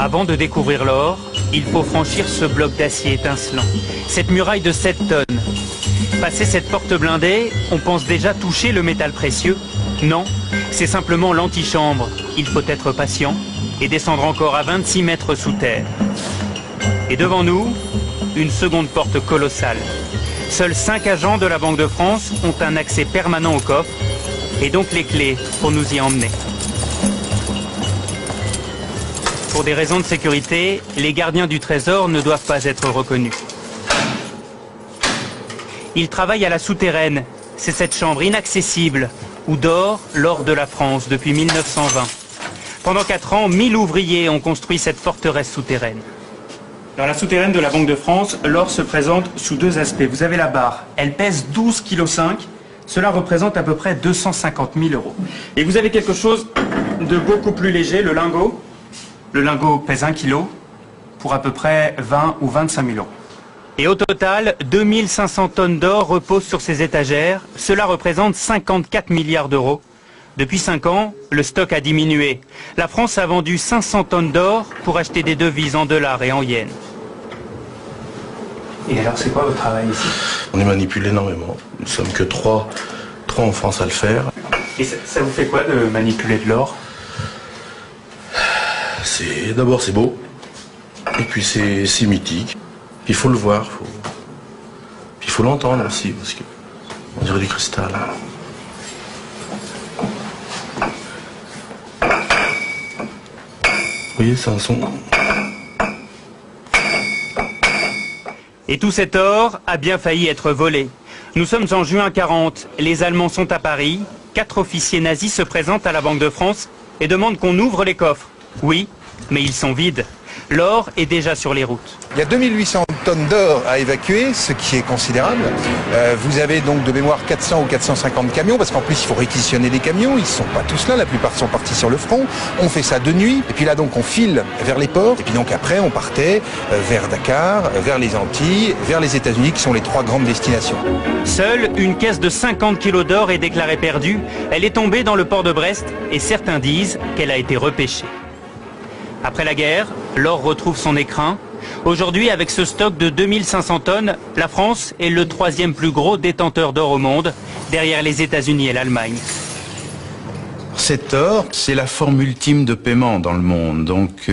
Avant de découvrir l'or, il faut franchir ce bloc d'acier étincelant, cette muraille de 7 tonnes. Passer cette porte blindée, on pense déjà toucher le métal précieux. Non, c'est simplement l'antichambre. Il faut être patient et descendre encore à 26 mètres sous terre. Et devant nous, une seconde porte colossale. Seuls 5 agents de la Banque de France ont un accès permanent au coffre et donc les clés pour nous y emmener. Pour des raisons de sécurité, les gardiens du trésor ne doivent pas être reconnus. Ils travaillent à la souterraine. C'est cette chambre inaccessible où dort l'or de la France depuis 1920. Pendant 4 ans, 1000 ouvriers ont construit cette forteresse souterraine. Dans la souterraine de la Banque de France, l'or se présente sous 2 aspects. Vous avez la barre, elle pèse 12,5 kg. Cela représente à peu près 250 000 €. Et vous avez quelque chose de beaucoup plus léger, le lingot. Le lingot pèse 1 kg pour à peu près 20 ou 25 000 €. Et au total, 2500 tonnes d'or reposent sur ces étagères. Cela représente 54 milliards d'euros. Depuis 5 ans, le stock a diminué. La France a vendu 500 tonnes d'or pour acheter des devises en dollars et en yens. Et alors, c'est quoi votre travail ici? On y manipule énormément. Nous ne sommes que 3 en France à le faire. Et ça vous fait quoi de manipuler de l'or? D'abord c'est beau, et puis c'est mythique. Il faut le voir, il faut l'entendre aussi, parce que on dirait du cristal. Vous voyez, c'est un son. Et tout cet or a bien failli être volé. Nous sommes en juin 40, les Allemands sont à Paris, 4 officiers nazis se présentent à la Banque de France et demandent qu'on ouvre les coffres. Oui, mais ils sont vides. L'or est déjà sur les routes. Il y a 2800 tonnes d'or à évacuer, ce qui est considérable. Vous avez donc de mémoire 400 ou 450 camions, parce qu'en plus il faut réquisitionner les camions, ils ne sont pas tous là, la plupart sont partis sur le front. On fait ça de nuit, et puis là donc on file vers les ports, et puis donc après on partait vers Dakar, vers les Antilles, vers les États-Unis, qui sont les 3 grandes destinations. Seule une caisse de 50 kilos d'or est déclarée perdue. Elle est tombée dans le port de Brest, et certains disent qu'elle a été repêchée. Après la guerre, l'or retrouve son écrin. Aujourd'hui, avec ce stock de 2500 tonnes, la France est le 3e plus gros détenteur d'or au monde, derrière les États-Unis et l'Allemagne. Cet or, c'est la forme ultime de paiement dans le monde. Donc,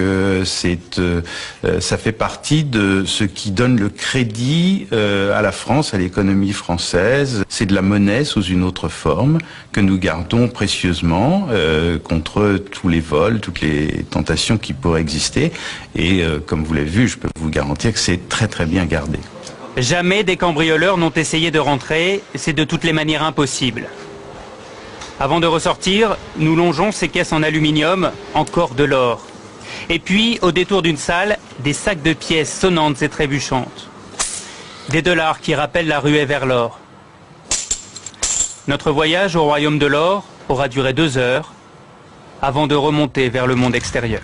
ça fait partie de ce qui donne le crédit à la France, à l'économie française. C'est de la monnaie sous une autre forme que nous gardons précieusement contre tous les vols, toutes les tentations qui pourraient exister. Et comme vous l'avez vu, je peux vous garantir que c'est très très bien gardé. Jamais des cambrioleurs n'ont essayé de rentrer. C'est de toutes les manières impossible. Avant de ressortir, nous longeons ces caisses en aluminium, encore de l'or. Et puis, au détour d'une salle, des sacs de pièces sonnantes et trébuchantes. Des dollars qui rappellent la ruée vers l'or. Notre voyage au royaume de l'or aura duré 2 heures, avant de remonter vers le monde extérieur.